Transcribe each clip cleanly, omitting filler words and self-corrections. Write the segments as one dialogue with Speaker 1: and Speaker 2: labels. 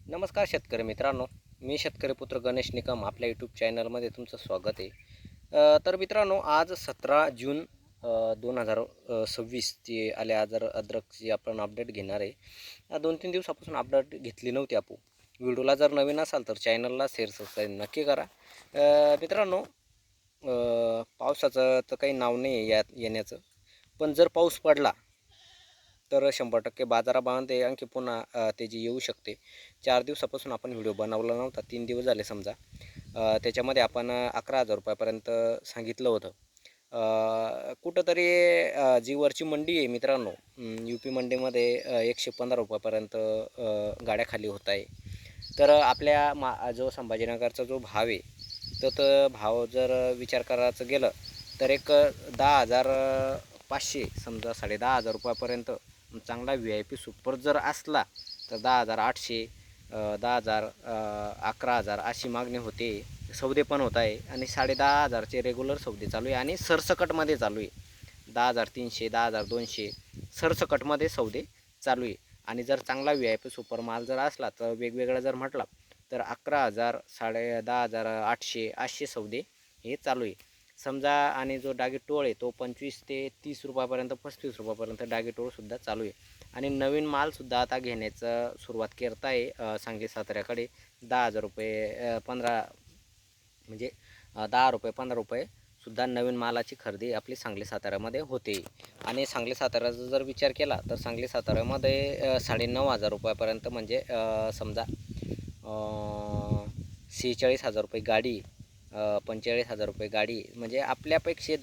Speaker 1: नमस्कार शेतकरी मित्रांनो, मी शेतकरी पुत्र गणेश निकम आपल्या यूट्यूब चॅनलमध्ये तुमचं स्वागत आहे. तर मित्रांनो, आज 17 जून 2026 ची आले अद्रकची आपण अपडेट घेणार आहे. 2-3 दिवसापासून अपडेट घेतली नव्हती आपण. व्हिडिओला जर नवीन असाल तर चॅनलला शेअर सबस्क्राईब नक्की करा. मित्रांनो, पावसाचं तर काही नाव नाही आहे यात येण्याचं, पण जर पाऊस पडला तर 100% बाजारामध्ये आणखी पुन्हा तेजी येऊ शकते. 4 दिवसापासून आपण व्हिडिओ बनवला नव्हता, 3 दिवस झाले समजा. त्याच्यामध्ये आपण 11,000 रुपयापर्यंत सांगितलं होतं. कुठंतरी जी वरची मंडी आहे मित्रांनो, UP मंडीमध्ये 115 रुपयापर्यंत गाड्या खाली होत आहे. तर आपल्या जो संभाजीनगरचा जो भाव आहे, तर भाव जर विचार करायचं गेलं तर एक 10,500 समजा 10,500 रुपयापर्यंत चांगला VIP सुपर जर असला तर 10,800, 10,000, 11,000 अशी मागणी होते. सौदे पण होत आहे आणि 10,500चे रेग्युलर सौदे चालू आहे आणि सरसकटमध्ये चालू आहे. 10,300, 10,200 सरसकटमध्ये सौदे चालू आहे. आणि जर चांगला VIP सुपर माल जर असला तर वेगवेगळा जर म्हटला तर 11,000, 10,800 असे सौदे हे चालू आहे समजा. आणि जो डागीटोळ आहे तो 25 ते 30 रुपयापर्यंत, 35 रुपयापर्यंत डागीटोळसुद्धा चालू आहे. आणि नवीन मालसुद्धा आता घेण्याचं सुरुवात करत आहे सांगली साताऱ्याकडे. 10,000 रुपये 15 म्हणजे 10 रुपये 15 रुपये सुद्धा नवीन मालाची खरेदी आपली सांगली साताऱ्यामध्ये होते. आणि सांगली साताऱ्याचा जर विचार केला तर सांगली साताऱ्यामध्ये 9,500 रुपयापर्यंत म्हणजे समजा 46,000 रुपये गाडी, 45,000 रुपये गाडी, म्हणजे आपल्यापेक्षा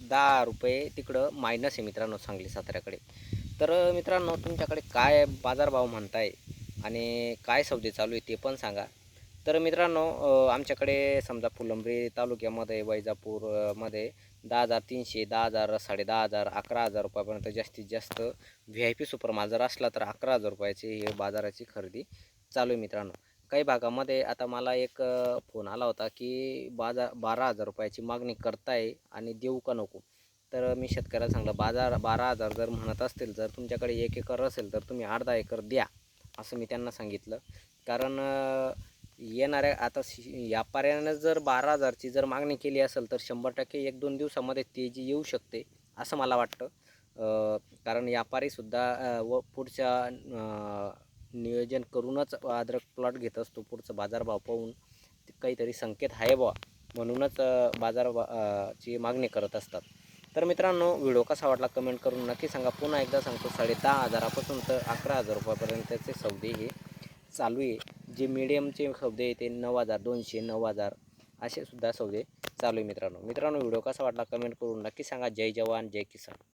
Speaker 1: 10 रुपये तिकडं मायनस आहे मित्रांनो सांगली साताऱ्याकडे. तर मित्रांनो, तुमच्याकडे काय बाजारभाव म्हणताय आणि काय सौदे चालू आहे ते पण सांगा. तर मित्रांनो, आमच्याकडे समजा फुलंब्री तालुक्यामध्ये वैजापूरमध्ये 10,300, 10,000, 10,500, 11,000 रुपयापर्यंत जास्तीत जास्त VIP सुपर माल जर असला तर 11,000 रुपयाची हे बाजाराची खरेदी चालू आहे मित्रांनो. काही भागामध्ये आता मला एक फोन आला होता की 12,000 रुपयाची मागणी करताय आणि देऊ का नको. तर मी शेतकऱ्याला सांगलं 12,000 जर म्हणत असतील, जर तुमच्याकडे 1 एकर असेल तर तुम्ही अर्धा एकर द्या, असं मी त्यांना सांगितलं. कारण येणाऱ्या आता व्यापाऱ्यानं जर 12,000ची जर मागणी केली असेल तर 100% 1-2 दिवसामध्ये तेजी येऊ शकते असं मला वाटतं. कारण व्यापारीसुद्धा व पुढच्या नियोजन करूनच अद्रक प्लॉट घेत असतो. पुढचं बाजारभाव पाहून काहीतरी संकेत आहे बुवा, म्हणूनच ची मागणी करत असतात. तर मित्रांनो, व्हिडिओ कसा वाटला कमेंट करून नक्की सांगा. पुन्हा एकदा सांगतो, 10,500 पासून तर 11,000 रुपयापर्यंतचे सौदे हे चालू आहे. जे मीडियमचे सौदे आहे ते 9,200, 9,000 असे सुद्धा सौदे चालू आहे मित्रांनो. व्हिडिओ कसा वाटला कमेंट करून नक्की सांगा. जय जवान जय किसान.